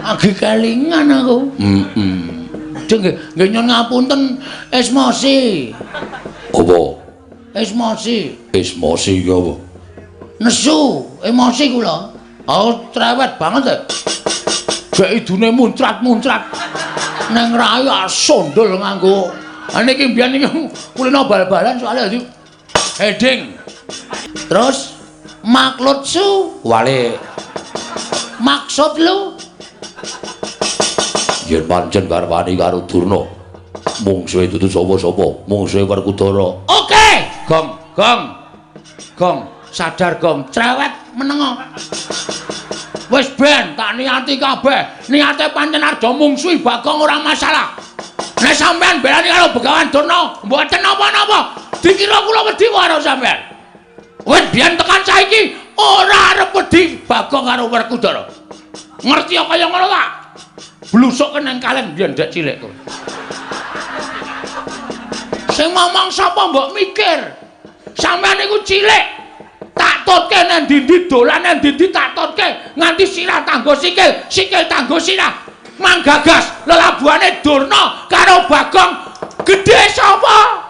Agi kelingan aku. Nggih nyuwun ngapunten esmosi. Apa? Esmosi. Esmosi iki apa? Nesu, emosi kula. Aku cerewet banget ya. Gek idune muncrat-muncrat. Neng rayu sondol nganggo. Niki mbiyen niki kulino bal-balan soalnya dadi heading. Terus maklutsu Wale maksud lu yen pancen garwani karo Durna. Mungsuhe dudu sapa-sapa, mungsuhe Werkudara. oke gong sadar gong cerewet menengo wis ben tak niati kabeh niate pancen arep mungsuhi Bagong ora masalah nek sampean belani karo Begawan Durna mboten napa-napa dikira kula wedi karo sampean wis biyen tekan saiki ora arep wedi Bagong karo Werkudara ngerti kaya ngono ta blusuk nang kaleng biyen ndek cilik kowe sing ngomong sapa mbok mikir sampean niku cilik tak tutke nang ndi dolan nang ndi tak tutke nganti sirah tanggo sikil tanggo sirah manggagas lelabuhane Durna karo Bagong gedhe sapa